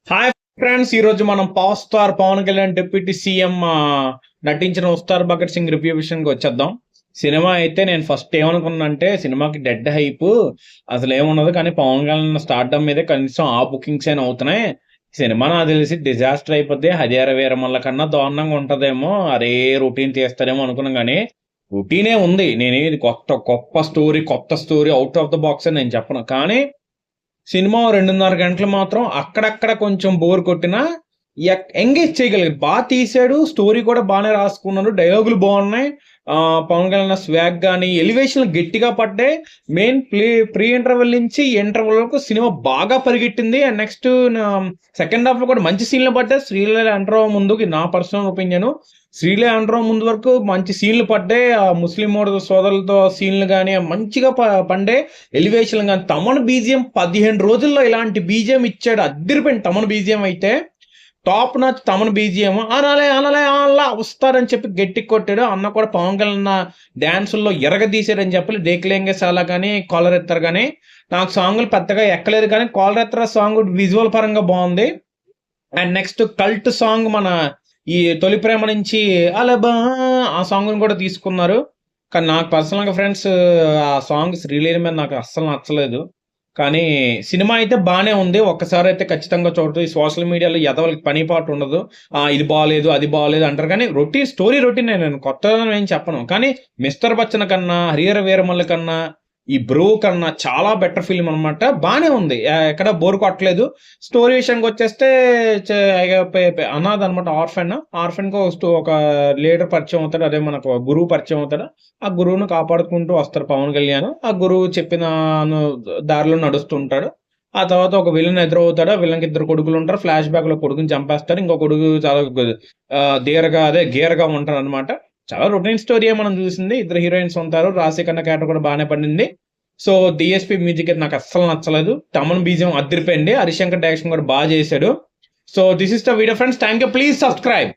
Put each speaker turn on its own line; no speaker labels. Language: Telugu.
హాయ్ ఫ్రెండ్స్, ఈ రోజు మనం power star Pawan Kalyan deputy CM నటించిన ఉస్తార్ భగత్ సింగ్ రివ్యూ విషయానికి వచ్చేద్దాం. సినిమా అయితే నేను ఫస్ట్ ఏమనుకున్నా అంటే సినిమాకి డెడ్ హైప్ అసలు ఏమున్నది, కానీ పవన్ కళ్యాణ్ స్టార్డమ్ మీదే కనీసం ఆ బుకింగ్స్ అయినా అవుతున్నాయి. సినిమా నాకు తెలిసి డిజాస్టర్ అయిపోద్ది, హరిహర వీరమల్ల కన్నా దారుణంగా ఉంటదేమో, అరే రొటీన్ తీస్తారేమో అనుకున్నాం. కానీ రొటీనే ఉంది. నేను ఇది కొత్త story out of the box అని నేను చెప్పను. కానీ సినిమా 2:30 గంటలు మాత్రం అక్కడక్కడ కొంచెం బోర్ కొట్టినా ఎంగేజ్ చేయగలిగారు. తీశాడు. స్టోరీ కూడా బాగానే రాసుకున్నాడు. డైలాగులు బాగున్నాయి. పవన్ కళ్యాణ్ స్వాగ్ గానీ, ఎలివేషన్లు గట్టిగా పడ్డాయి. మెయిన్ ప్రీ ఇంటర్వెల్ నుంచి ఇంటర్వెల్ వరకు సినిమా బాగా పరిగెట్టింది. అండ్ నెక్స్ట్ సెకండ్ హాఫ్ లో కూడా మంచి సీన్లు పడ్డాయి. శ్రీలీల ఎంటర్ ముందుకి నా పర్సనల్ ఒపీనియన్, శ్రీలీల ఎంటర్ ముందు వరకు మంచి సీన్లు పడ్డాయి. ఆ ముస్లిం సోదరులతో సీన్లు కానీ మంచిగా పండే, ఎలివేషన్ కానీ. తమన్ బీజిఎం 15 రోజుల్లో ఇలాంటి బీజిఎం ఇచ్చాడు. అద్దరిపోయింది తమన్ బీజిఎం అయితే. Top notch Thaman BGM. అనాలే అలా వస్తారని చెప్పి గట్టి కొట్టాడు. అన్న కూడా పవన్ కళ్యాణ్ డ్యాన్సుల్లో ఎరగదీశారని చెప్పి డేక్లేంగే సాలా కానీ, కాలర్ ఎత్తర్ కానీ నాకు సాంగ్లు పెద్దగా ఎక్కలేదు. కానీ కాలర్ ఎత్తర సాంగ్ విజువల్ పరంగా బాగుంది. అండ్ నెక్స్ట్ కల్ట్ సాంగ్ మన ఈ తొలి ప్రేమ నుంచి అలబా ఆ సాంగ్ కూడా తీసుకున్నారు. కానీ నాకు పర్సనల్గా ఫ్రెండ్స్ ఆ సాంగ్ శ్రీలీల మీద నాకు అస్సలు నచ్చలేదు. కానీ సినిమా అయితే బాగానే ఉంది. ఒక్కసారి అయితే ఖచ్చితంగా చూడదు. ఈ సోషల్ మీడియాలో ఎదవలకి పని పాటు ఉండదు. ఇది బాగాలేదు అది బాగాలేదు అంటారు. కానీ స్టోరీ రొటీన్ నేను కొత్తగా ఏం చెప్పను. కానీ మిస్టర్ బచ్చన్ కన్నా, హరిహర వీరమల్ల కన్నా, ఈ బ్రో కన్నా చాలా బెటర్ ఫిల్మ్ అనమాట. బాగానే ఉంది, ఎక్కడ బోర్ కొట్టలేదు. స్టోరీ విషయానికి వచ్చేస్తే అనాథ అనమాట, ఆర్ఫెన్ కు ఒక లీడర్ పరిచయం అవుతాడు. అదే మనకు గురువు పరిచయం అవుతాడు. ఆ గురువును కాపాడుకుంటూ వస్తారు పవన్ కళ్యాణ్. ఆ గురువు చెప్పిన దారిలో నడుస్తుంటాడు. ఆ తర్వాత ఒక విలన్ ఎదురవుతాడు. ఆ విలన్కి 2 కొడుకులు ఉంటారు. ఫ్లాష్ బ్యాక్ లో కొడుకుని చంపేస్తారు. ఇంకో కొడుకు చాలా గేర్గా ఉంటారు అనమాట. చాలా రొటీన్ స్టోరీ మనం చూసింది. 2 హీరోయిన్స్ ఉంటారు. రాశి కన్నా క్యారెక్టర్ కూడా బాగానే పడింది. సో డిఎస్పీ మ్యూజిక్ అయితే నాకు అస్సలు నచ్చలేదు. తమన్ బీజం అదిరిపోయింది. హరిశంకర్ డైరెక్షన్ కూడా బాగా చేశాడు. So this is the video friends. Thank you. Please subscribe.